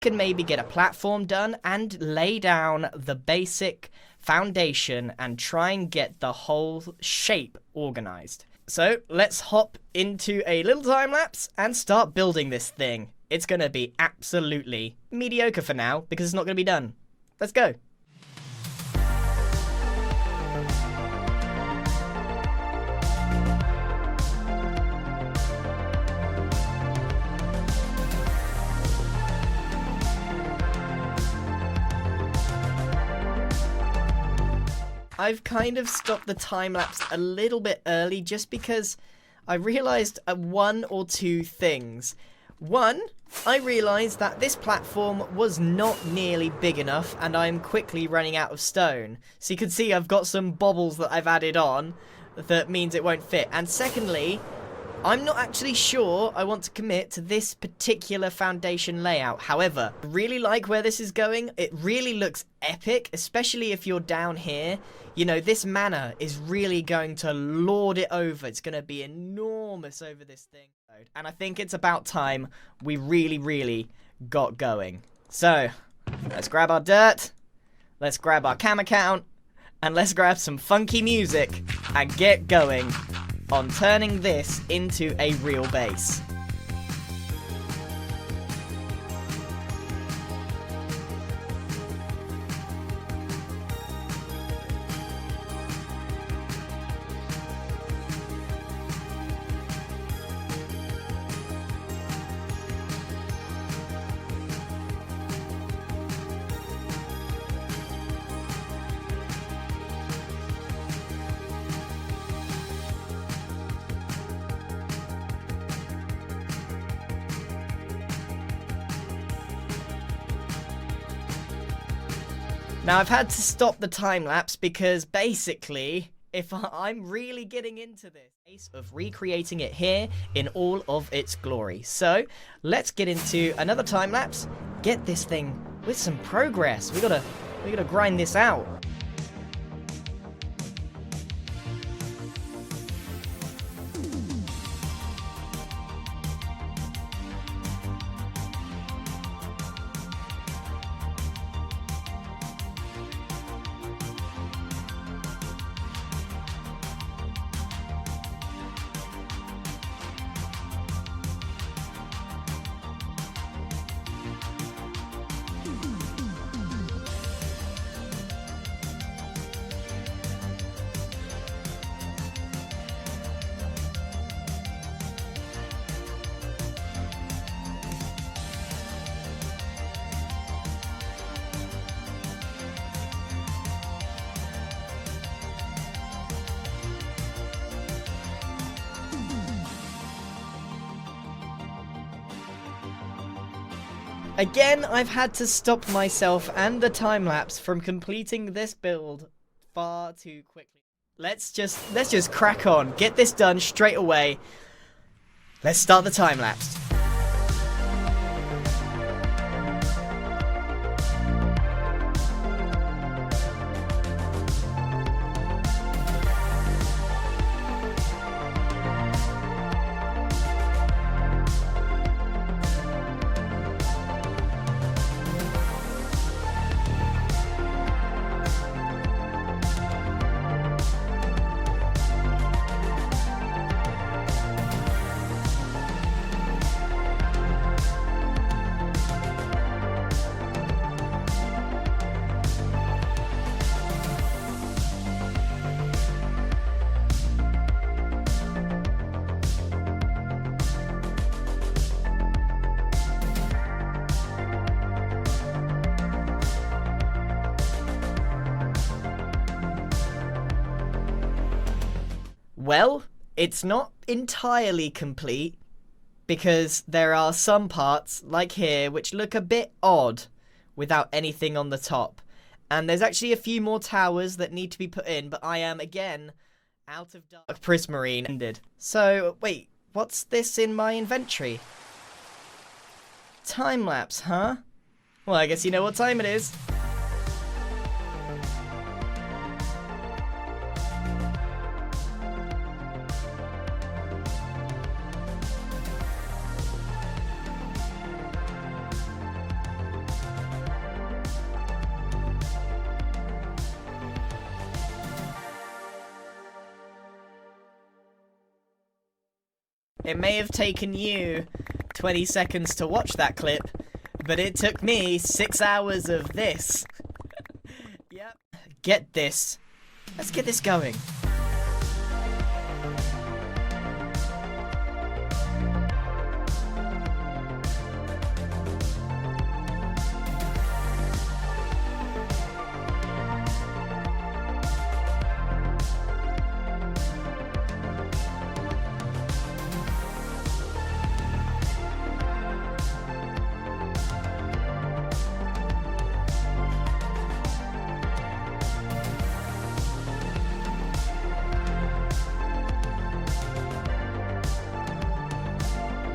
can maybe get a platform done and lay down the basic foundation and try and get the whole shape organized. So let's hop into a little time lapse and start building this thing. It's going to be absolutely mediocre for now because it's not going to be done. Let's go. I've kind of stopped the time-lapse a little bit early just because I realised one or two things. One, I realised that this platform was not nearly big enough and I'm quickly running out of stone. So you can see I've got some bobbles that I've added on that means it won't fit. And secondly, I'm not actually sure I want to commit to this particular foundation layout. However, I really like where this is going. It really looks epic, especially if you're down here. You know, this manor is really going to lord it over. It's going to be enormous over this thing. And I think it's about time we really got going. So, let's grab our dirt. Let's grab our cam account. And let's grab some funky music and get going on turning this into a real base. Now, I've had to stop the time-lapse because basically, if I'm really getting into this case of recreating it here in all of its glory. So, let's get into another time-lapse, get this thing with some progress. We gotta grind this out. Again, I've had to stop myself and the time-lapse from completing this build far too quickly. Let's just crack on, get this done straight away. Let's start the time-lapse. Well, it's not entirely complete because there are some parts, like here, which look a bit odd without anything on the top. And there's actually a few more towers that need to be put in, but I am, again, out of dark prismarine ended. So, wait, what's this in my inventory? Time-lapse, huh? Well, I guess you know what time it is. It may have taken you 20 seconds to watch that clip, but it took me 6 hours of this. Yep. Get this. Let's get this going.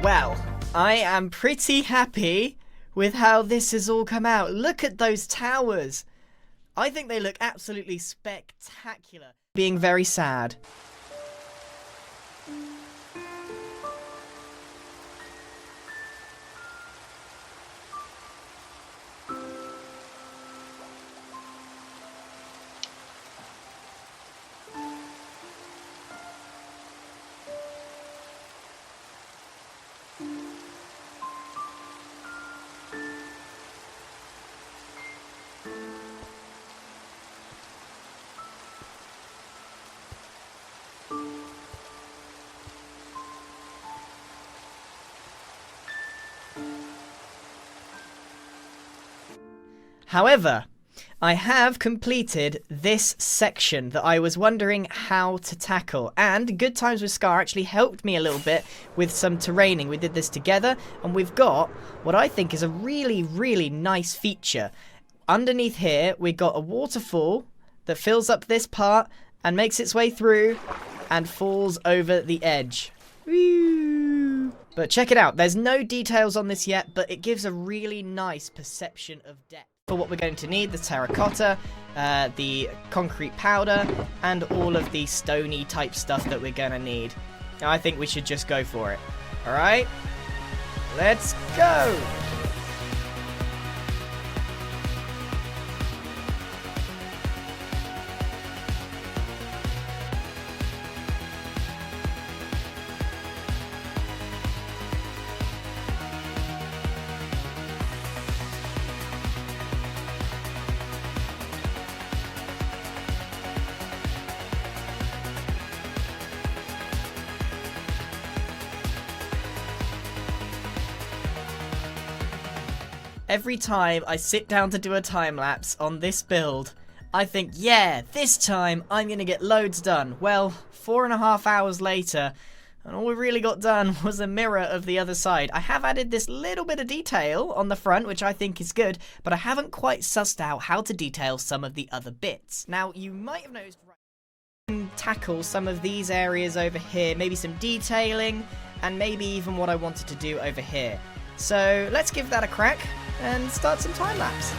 Well, I am pretty happy with how this has all come out. Look at those towers. I think they look absolutely spectacular. Being very sad. However, I have completed this section that I was wondering how to tackle, and Good Times with Scar actually helped me a little bit with some terraining. We did this together, and we've got what I think is a really, really nice feature. Underneath here, we've got a waterfall that fills up this part and makes its way through and falls over the edge. Woo! But check it out, there's no details on this yet, but it gives a really nice perception of depth. For what we're going to need, the terracotta, the concrete powder, and all of the stony type stuff that we're going to need. Now, I think we should just go for it. Alright? Let's go! Every time I sit down to do a time-lapse on this build, I think, yeah, this time I'm going to get loads done. Well, 4.5 hours later, and all we really got done was a mirror of the other side. I have added this little bit of detail on the front, which I think is good, but I haven't quite sussed out how to detail some of the other bits. Now, you might have noticed, I can tackle some of these areas over here, maybe some detailing, and maybe even what I wanted to do over here. So let's give that a crack and start some time-lapse.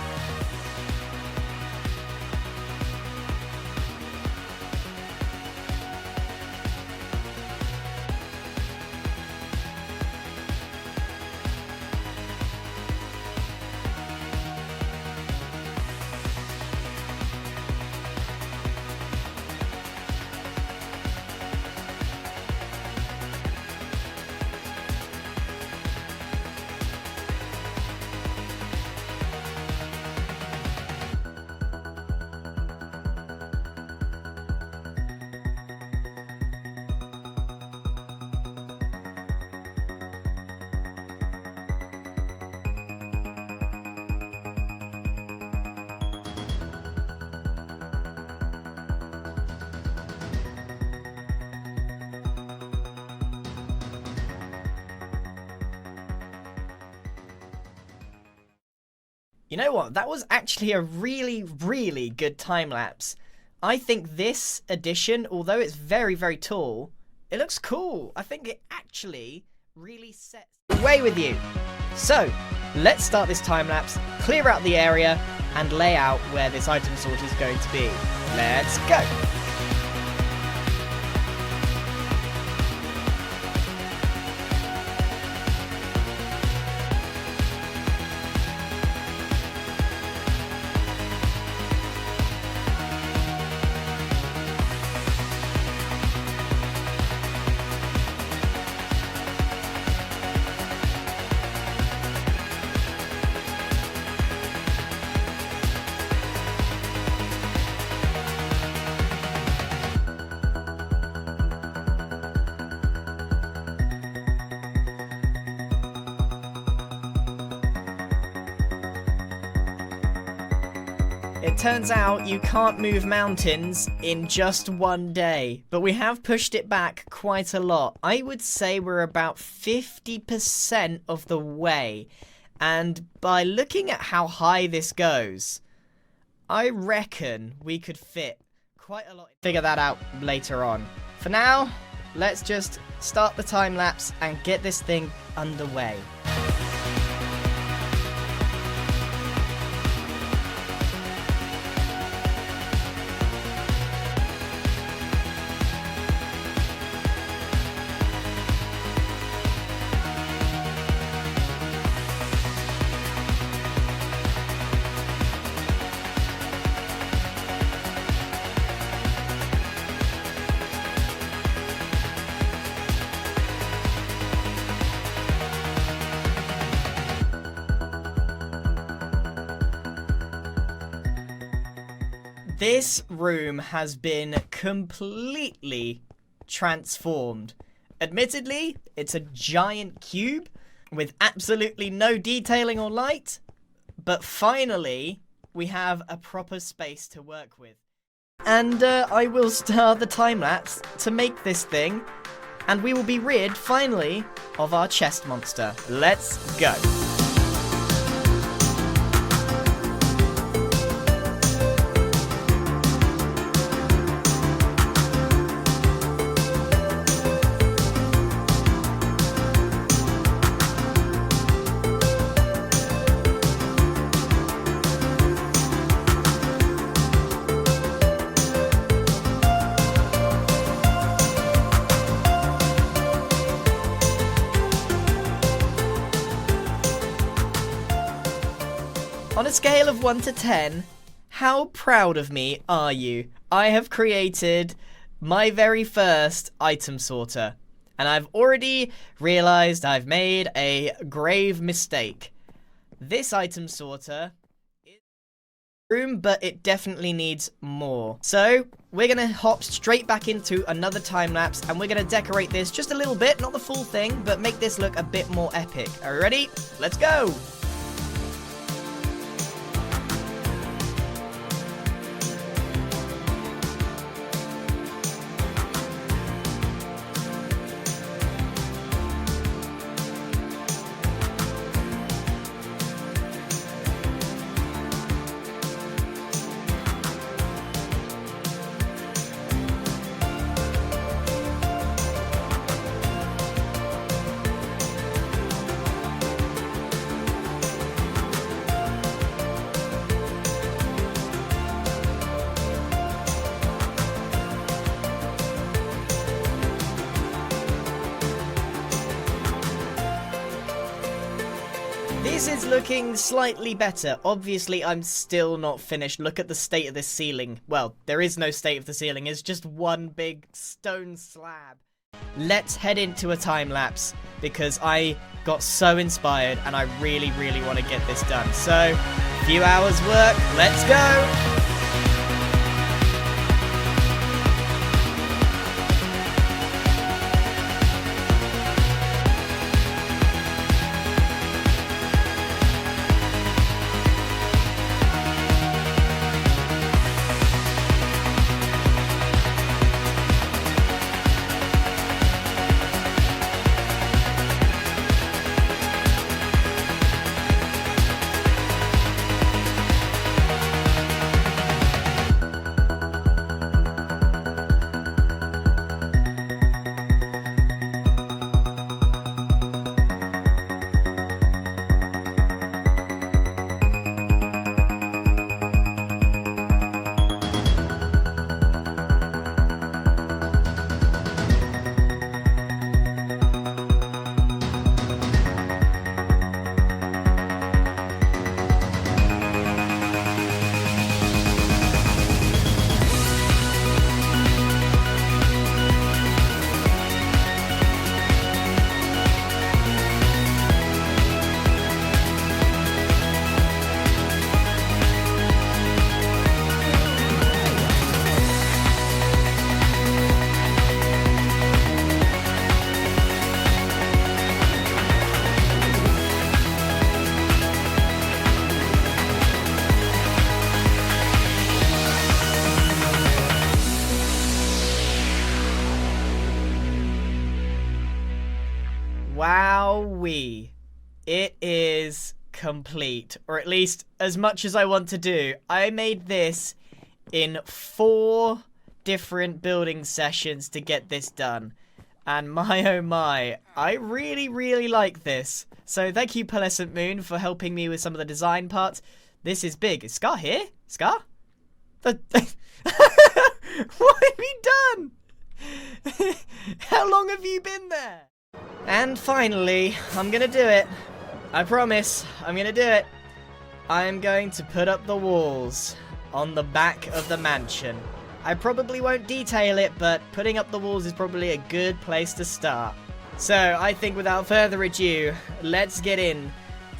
You know what? That was actually a really, really good time-lapse. I think this edition, although it's very, very tall, it looks cool. I think it actually really sets the way with you. So, let's start this time-lapse, clear out the area, and lay out where this item sort is going to be. Let's go! It turns out you can't move mountains in just one day, but we have pushed it back quite a lot. I would say we're about 50% of the way, and by looking at how high this goes, I reckon we could fit quite a lot. Figure that out later on. For now, let's just start the time lapse and get this thing underway. This room has been completely transformed. Admittedly, it's a giant cube with absolutely no detailing or light, but finally, we have a proper space to work with. And I will start the time-lapse to make this thing, and we will be rid, finally, of our chest monster. Let's go. On a scale of 1 to 10, how proud of me are you? I have created my very first item sorter, and I've already realized I've made a grave mistake. This item sorter is room, but it definitely needs more. So we're gonna hop straight back into another time lapse, and we're gonna decorate this just a little bit, not the full thing, but make this look a bit more epic. Are you ready? Let's go! This is looking slightly better. Obviously, I'm still not finished. Look at the state of this ceiling. Well, there is no state of the ceiling. It's just one big stone slab. Let's head into a time lapse because I got so inspired and I really, really want to get this done. So, a few hours work. Let's go! we? It is complete, or at least as much as I want to do. I made this in 4 different building sessions to get this done. And my oh my, I really, really like this. So thank you, Pearlescent Moon, for helping me with some of the design parts. This is big. Is Scar here? Scar? What have you done? How long have you been there? And finally, I'm gonna do it. I promise, I'm gonna do it. I'm going to put up the walls on the back of the mansion. I probably won't detail it, but putting up the walls is probably a good place to start. So, I think without further ado, let's get in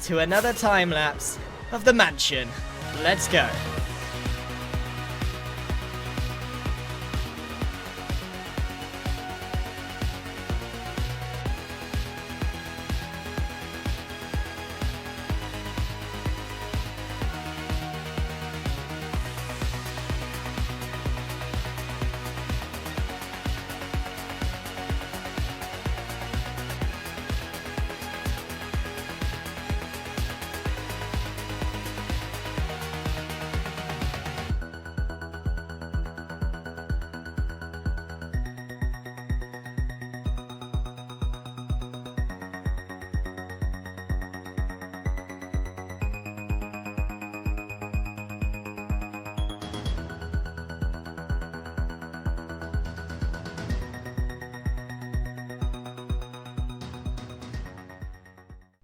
to another time-lapse of the mansion. Let's go.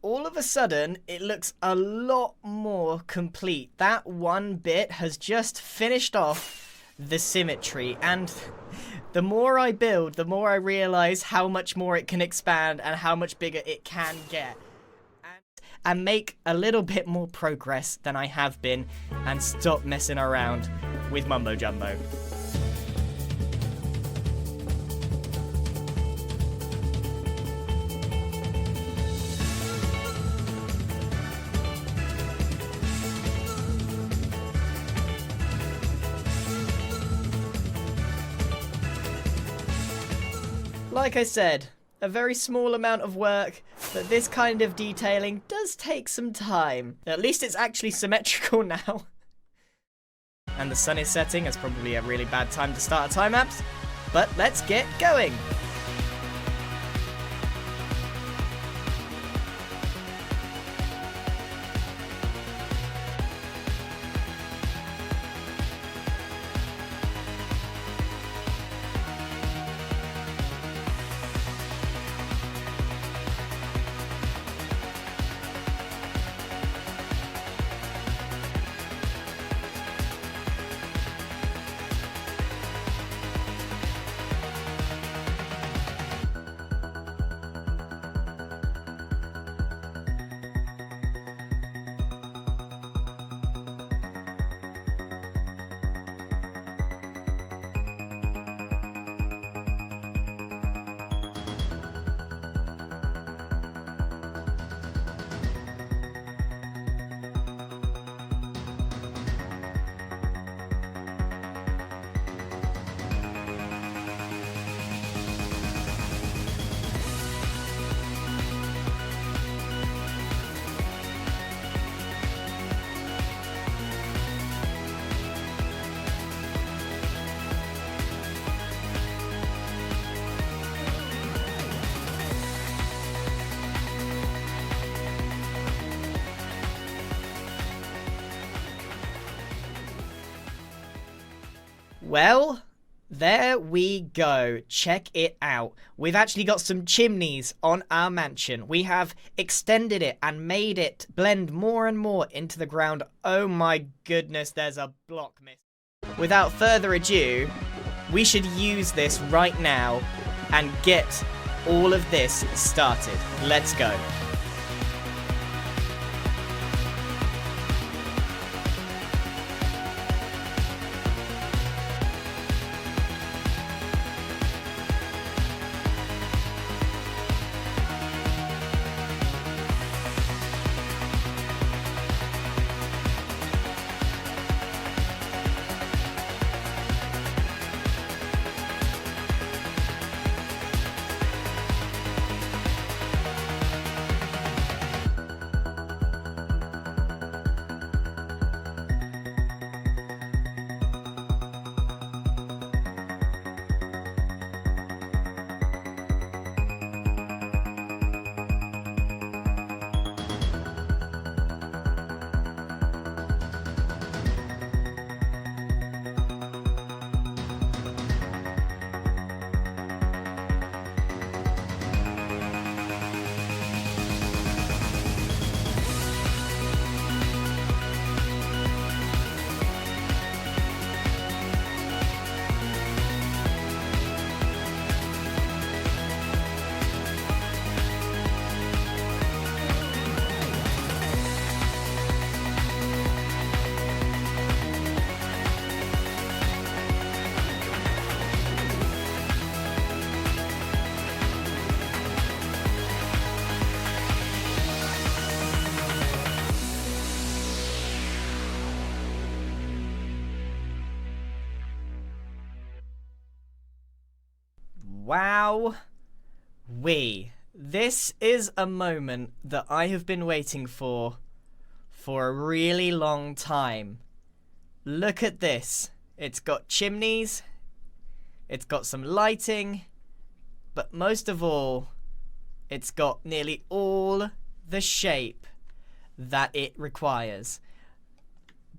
All of a sudden, it looks a lot more complete. That one bit has just finished off the symmetry, and the more I build, the more I realize how much more it can expand and how much bigger it can get. And make a little bit more progress than I have been, and stop messing around with Mumbo Jumbo. Like I said, a very small amount of work, but this kind of detailing does take some time. At least it's actually symmetrical now. And the sun is setting. It's probably a really bad time to start a time-lapse, but let's get going. Well, there we go. Check it out. We've actually got some chimneys on our mansion. We have extended it and made it blend more and more into the ground. Oh my goodness, there's a block miss. Without further ado, we should use this right now and get all of this started. Let's go. Wow. This is a moment that I have been waiting for a really long time. Look at this. It's got chimneys. It's got some lighting. But most of all, it's got nearly all the shape that it requires.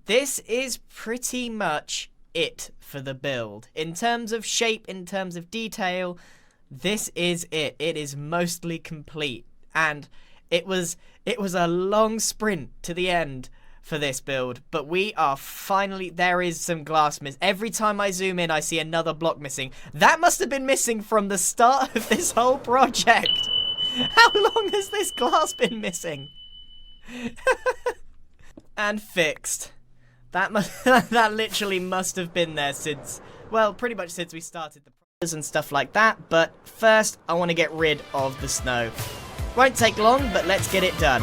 This is pretty much it for the build. In terms of shape, in terms of detail, this is it. It is mostly complete. And it was a long sprint to the end for this build, but we are finally, there is some glass miss. Every time I zoom in, I see another block missing. That must have been missing from the start of this whole project. How long has this glass been missing? And fixed. That literally must have been there since, well, pretty much since we started the process and stuff like that. But first, I want to get rid of the snow. Won't take long, but let's get it done.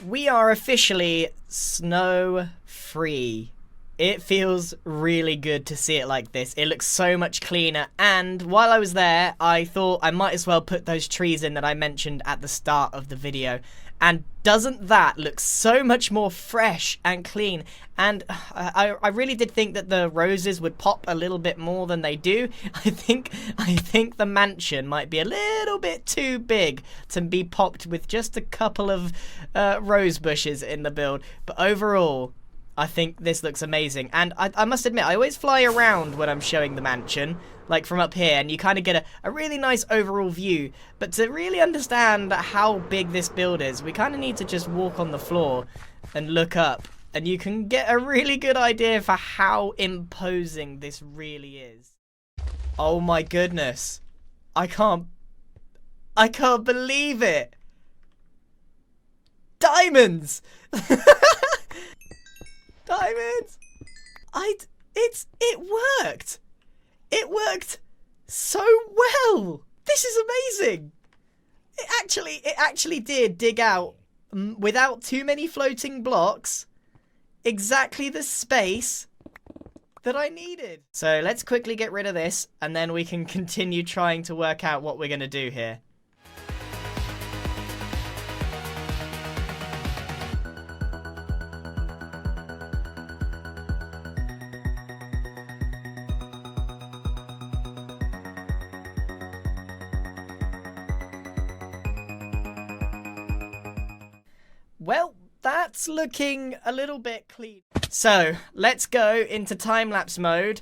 We are officially snow-free. It feels really good to see it like this. It looks so much cleaner, and while I was there, I thought I might as well put those trees in that I mentioned at the start of the video. And doesn't that look so much more fresh and clean? And I really did think that the roses would pop a little bit more than they do. I think the mansion might be a little bit too big to be popped with just a couple of rose bushes in the build. But overall, I think this looks amazing. And I must admit, I always fly around when I'm showing the mansion, like from up here, and you kind of get a really nice overall view. But to really understand how big this build is, we kind of need to just walk on the floor and look up, and you can get a really good idea for how imposing this really is. Oh my goodness. I can't believe it. Diamonds! Diamonds! It worked! It worked so well! This is amazing! It actually did dig out, without too many floating blocks, exactly the space that I needed. So let's quickly get rid of this, and then we can continue trying to work out what we're going to do here. Well, that's looking a little bit clean. So, let's go into time-lapse mode,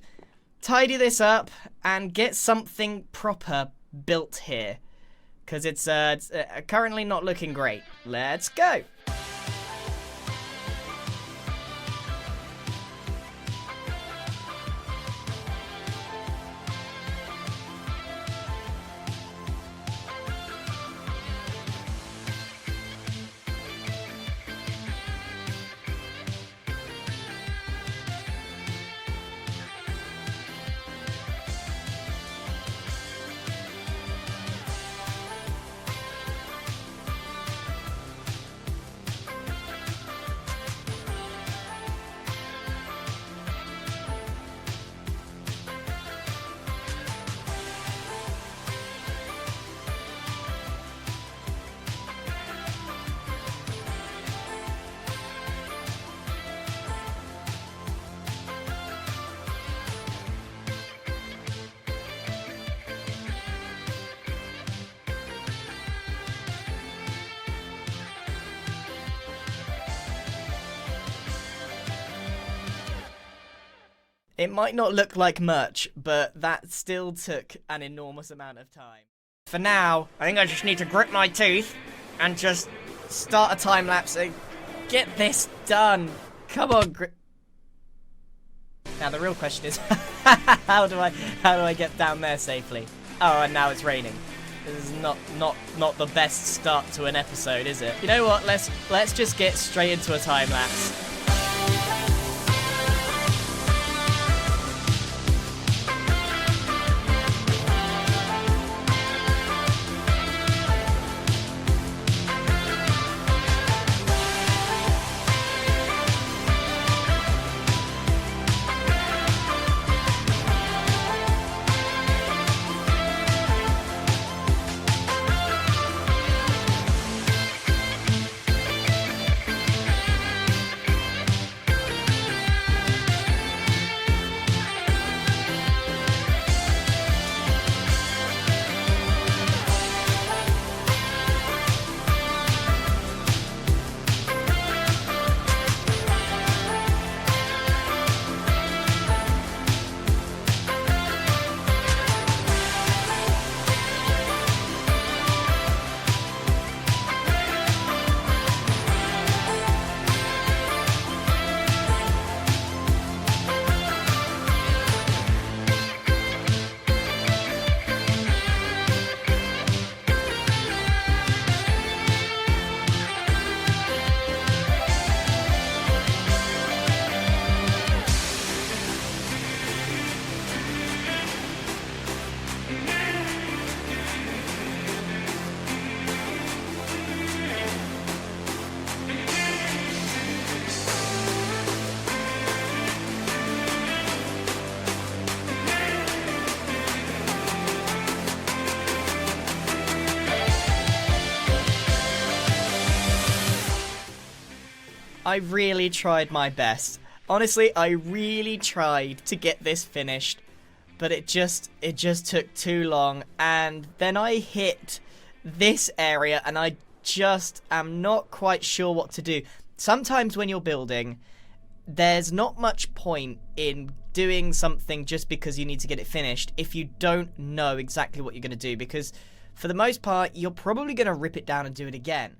tidy this up, and get something proper built here. Because it's currently not looking great. Let's go! It might not look like much, but that still took an enormous amount of time. For now, I think I just need to grit my teeth and just start a time lapse and get this done. Come on, Now the real question is, how do I get down there safely? Oh, and now it's raining. This is not the best start to an episode, is it? You know what? Let's just get straight into a time lapse. I really tried my best. Honestly, I really tried to get this finished, but it just took too long, and then I hit this area and I just am not quite sure what to do. Sometimes when you're building, there's not much point in doing something just because you need to get it finished if you don't know exactly what you're going to do, because for the most part, you're probably going to rip it down and do it again.